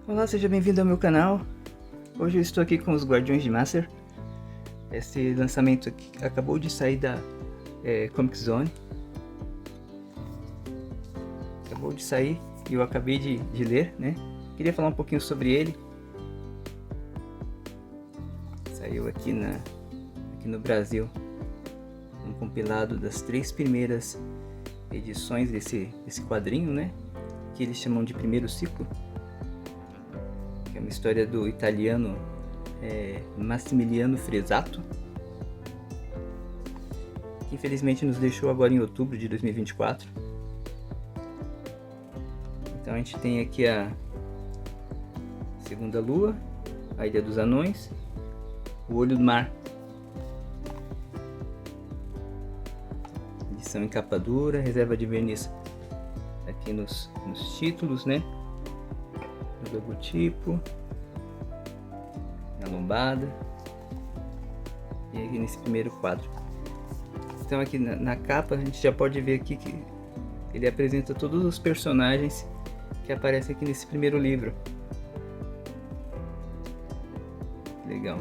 Olá, seja bem-vindo ao meu canal. Hoje eu estou aqui com os Guardiões de Master. Esse lançamento aqui acabou de sair da Comic Zone. Acabou de sair e eu acabei de ler, né? Queria falar um pouquinho sobre ele. Saiu aqui no Brasil um compilado das 3 primeiras edições desse quadrinho, né? Que eles chamam de primeiro ciclo. É uma história do italiano Massimiliano Fresato, que infelizmente nos deixou agora em outubro de 2024. Então a gente tem aqui a Segunda Lua, a Ilha dos Anões, o Olho do Mar. Edição em capa dura, reserva de verniz aqui nos títulos, né? No logotipo, na lombada e aqui nesse primeiro quadro. Então aqui na capa a gente já pode ver aqui que ele apresenta todos os personagens que aparecem aqui nesse primeiro livro. Legal.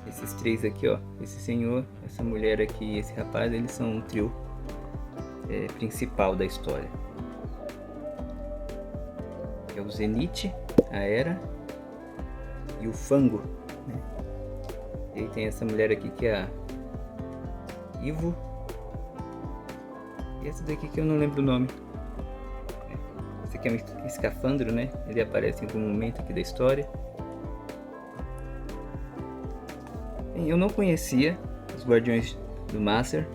Esses 3 aqui, ó, esse senhor, essa mulher aqui e esse rapaz, eles são um trio principal da história. É o Zenith, a Hera e o Fango, né? E aí tem essa mulher aqui que é a Ivo. E essa daqui que eu não lembro o nome. Esse aqui é um escafandro, né? Ele aparece em algum momento aqui da história. Bem, eu não conhecia os Guardiões do Master.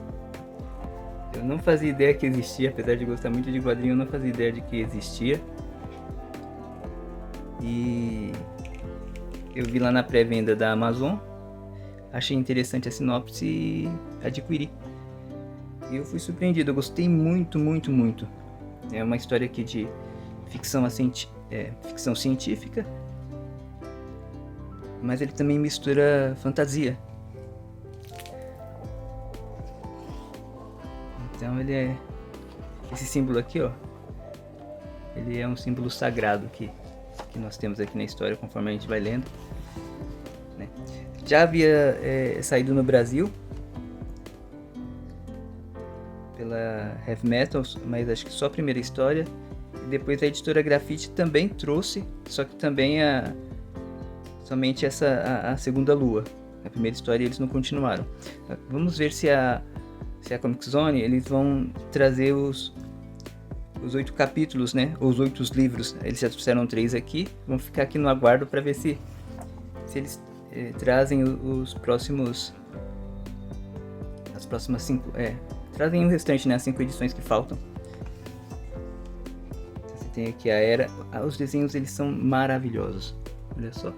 Eu não fazia ideia que existia, apesar de gostar muito de quadrinho, eu não fazia ideia de que existia. E eu vi lá na pré-venda da Amazon, achei interessante a sinopse e adquiri. E eu fui surpreendido, eu gostei muito. É uma história aqui de ficção científica, mas ele também mistura fantasia. Então ele é... esse símbolo aqui, ó, ele é um símbolo sagrado que nós temos aqui na história, conforme a gente vai lendo, né? Já havia saído no Brasil pela Heavy Metals, mas acho que só a primeira história. E depois a editora Grafite também trouxe, só que também somente a Segunda Lua. A primeira história eles não continuaram. Vamos ver se a Comic Zone eles vão trazer os 8 capítulos, né? Os 8 livros. Eles já trouxeram 3 aqui. Vamos ficar aqui no aguardo para ver se eles trazem os próximos... as próximas 5... trazem o restante, né? As 5 edições que faltam. Você tem aqui a Hera. Os desenhos eles são maravilhosos. Olha só.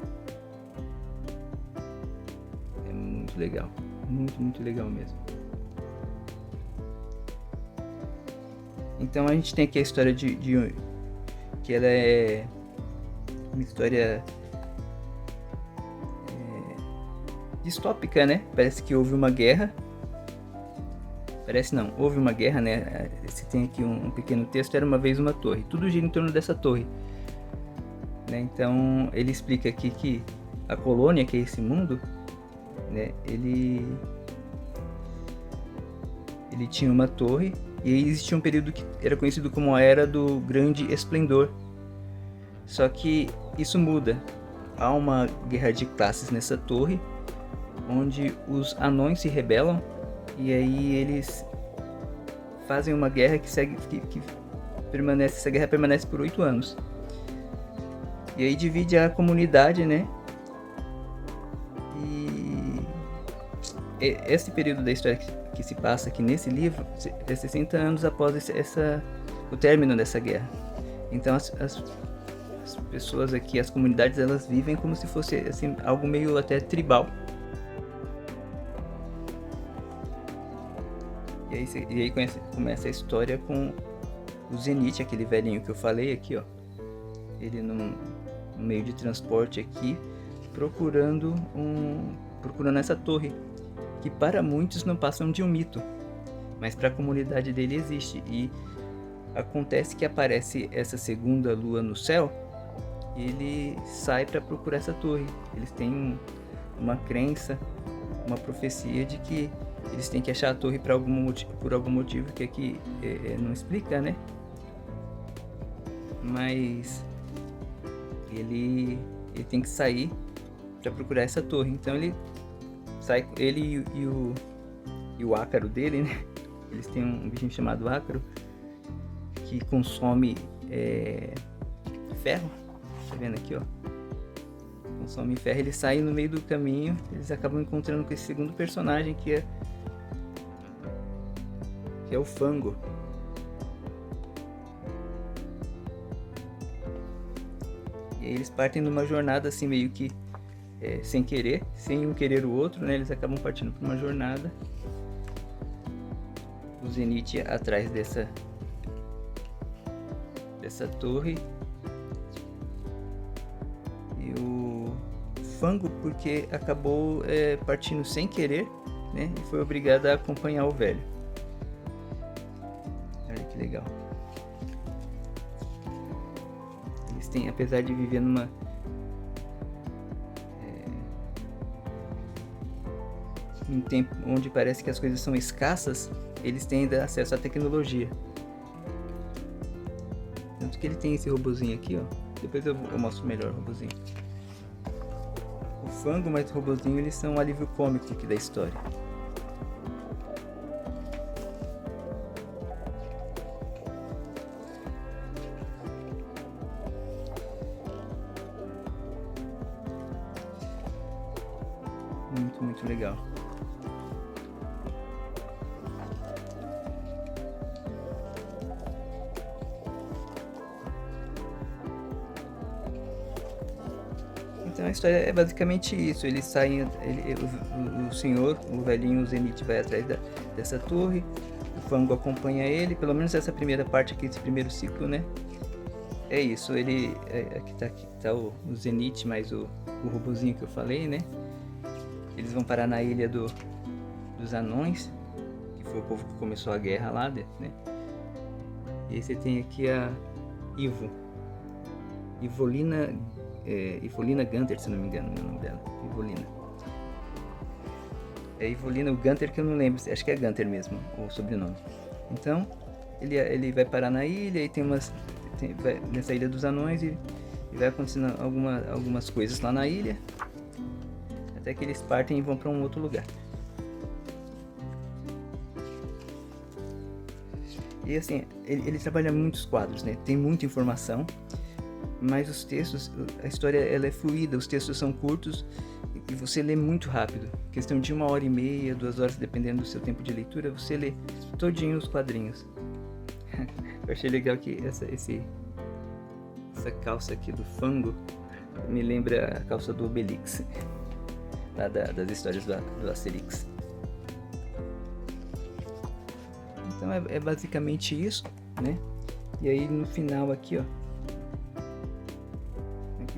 É muito legal. Muito legal mesmo. Então a gente tem aqui a história que ela é uma história distópica, né? Parece que houve uma guerra. Parece não, houve uma guerra, né? Você tem aqui um pequeno texto, era uma vez uma torre. Tudo gira em torno dessa torre, né? Então ele explica aqui que a colônia, que é esse mundo, né? Ele tinha uma torre. E aí existia um período que era conhecido como a Era do Grande Esplendor. Só que isso muda. Há uma guerra de classes nessa torre, onde os anões se rebelam. E aí eles fazem uma guerra que permanece. Essa guerra permanece por 8 anos. E aí divide a comunidade, né? E esse período da história que se passa aqui nesse livro é 60 anos após o término dessa guerra. Então as pessoas aqui, as comunidades, elas vivem como se fosse assim, algo meio até tribal. E aí começa a história com o Zenith, aquele velhinho que eu falei aqui, ó. Ele no meio de transporte aqui, procurando essa torre, que para muitos não passam de um mito, mas para a comunidade dele existe. E Acontece que aparece essa segunda lua no céu, e ele sai para procurar essa torre. Eles têm uma crença, uma profecia de que eles têm que achar a torre por algum motivo que aqui não explica, né? Mas ele tem que sair para procurar essa torre. Então ele sai, ele e o ácaro dele, né? Eles têm um bichinho chamado ácaro que consome ferro. Tá vendo aqui, ó? Consome ferro. Eles saem no meio do caminho. Eles acabam encontrando com esse segundo personagem que é o Fango. E aí eles partem numa jornada assim meio que sem querer, sem um querer o outro, né? Eles acabam partindo por uma jornada. O Zenith atrás dessa torre. E o Fango porque acabou partindo sem querer, né? E foi obrigado a acompanhar o velho. Olha que legal. Eles têm, apesar de viver num tempo onde parece que as coisas são escassas, eles têm ainda acesso à tecnologia. Tanto que ele tem esse robozinho aqui, ó. Depois eu mostro melhor o robozinho. O Fango mais o robozinho, eles são um alívio cômico aqui da história. Muito, muito legal. Então a história é basicamente isso. Eles saem, o senhor, o velhinho, o Zenith vai atrás dessa torre. O Fango acompanha ele, pelo menos essa primeira parte aqui, esse primeiro ciclo, né? É isso, aqui tá o Zenith mais o robozinho que eu falei, né? Eles vão parar na ilha dos anões, que foi o povo que começou a guerra lá, né? E aí você tem aqui a Ivolina Gunter, se não me engano, o nome dela. Ivolina. É Ivolina, o Gunter que eu não lembro, acho que é Gunter mesmo, o sobrenome. Então, ele vai parar na ilha e vai nessa ilha dos anões e vai acontecendo algumas coisas lá na ilha. Até que eles partem e vão para um outro lugar. E assim, ele trabalha muitos quadros, né? Tem muita informação. Mas os textos, a história ela é fluida, os textos são curtos e você lê muito rápido. Questão de 1h30, 2 horas, dependendo do seu tempo de leitura, você lê todinho os quadrinhos. Eu achei legal que essa calça aqui do Fango me lembra a calça do Obelix, lá das histórias do Asterix. Então é basicamente isso, né? E aí no final aqui, ó,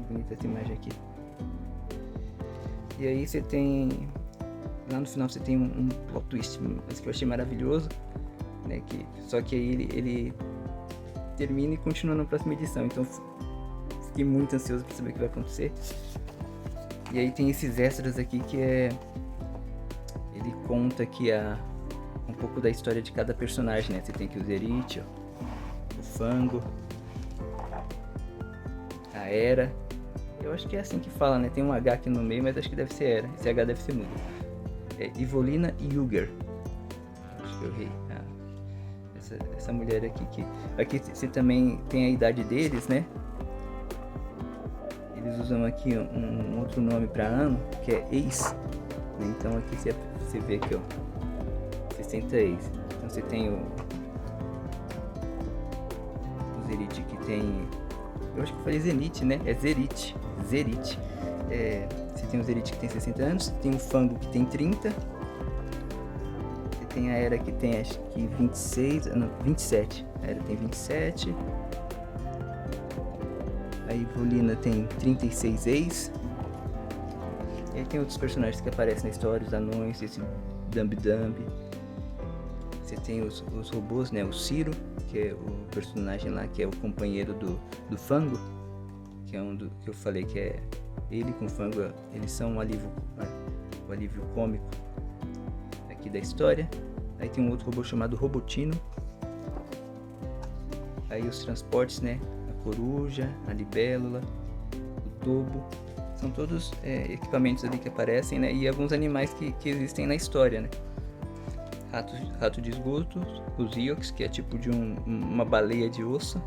bonita essa imagem aqui. E aí você tem, lá no final você tem um plot twist, mas que eu achei maravilhoso, né? Só que aí ele termina e continua na próxima edição. Então fiquei muito ansioso para saber o que vai acontecer. E aí tem esses extras aqui que ele conta aqui um pouco da história de cada personagem, né? Você tem aqui o Zenith, o Fango, a Hera. Eu acho que é assim que fala, né? Tem um H aqui no meio, mas acho que deve ser Hera. Esse H deve ser mudo. É Ivolina Yuger. Acho que eu errei. Essa mulher aqui. Aqui você também tem a idade deles, né? Eles usam aqui um outro nome para ano, que é ex. Então aqui você vê aqui, ó. 60 ex. Então você tem o Zenith que tem... Eu acho que eu falei Zenith, né? É Zerit. Você tem o Zenith que tem 60 anos, tem o Fango que tem 30, você tem a Hera que tem acho que 27. A Hera tem 27. A Ivolina tem 36 ex. E aí tem outros personagens que aparecem na história, os anões, esse Dumb. Você tem os robôs, né? O Ciro, que é o personagem lá, que é o companheiro do Fango, que é que eu falei que é ele com o Fango, eles são o alívio cômico aqui da história. Aí tem um outro robô chamado Robotino. Aí os transportes, né? A coruja, a libélula, o tobo. São todos equipamentos ali que aparecem, né? E alguns animais que existem na história, né? Rato de esgoto, os Eox, que é tipo de uma baleia de osso.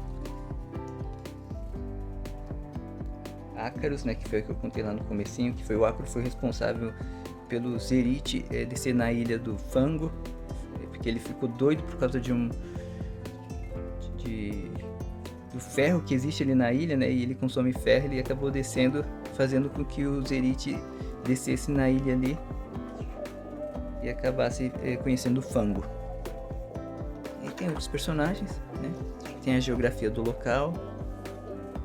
Ácaros, né? Que foi o que eu contei lá no comecinho, que foi o Ácaro foi responsável pelo Zerite descer na ilha do Fango, porque ele ficou doido por causa do ferro que existe ali na ilha, né? E ele consome ferro, ele acabou descendo, fazendo com que o Zerite descesse na ilha ali e acabasse conhecendo o Fango. E tem outros personagens, né? Tem a geografia do local,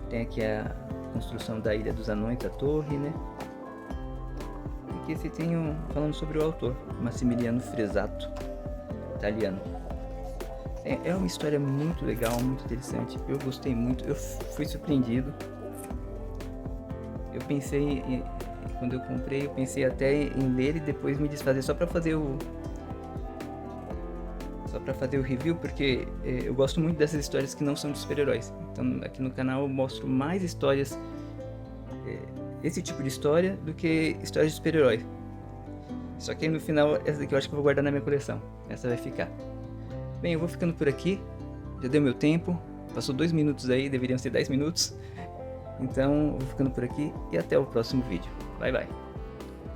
tem aqui a construção da Ilha dos Anões, a torre, né? Aqui você tem falando sobre o autor, Massimiliano Fresato, italiano. É uma história muito legal, muito interessante. Eu gostei muito, eu fui surpreendido. Eu pensei, quando eu comprei, eu pensei até em ler e depois me desfazer só para fazer o review, porque eu gosto muito dessas histórias que não são de super-heróis. Então aqui no canal eu mostro mais histórias, esse tipo de história, do que histórias de super-heróis. Só que aí no final, essa daqui eu acho que eu vou guardar na minha coleção. Essa vai ficar. Bem, eu vou ficando por aqui. Já deu meu tempo. Passou 2 minutos aí, deveriam ser 10 minutos. Então eu vou ficando por aqui e até o próximo vídeo. Bye, bye.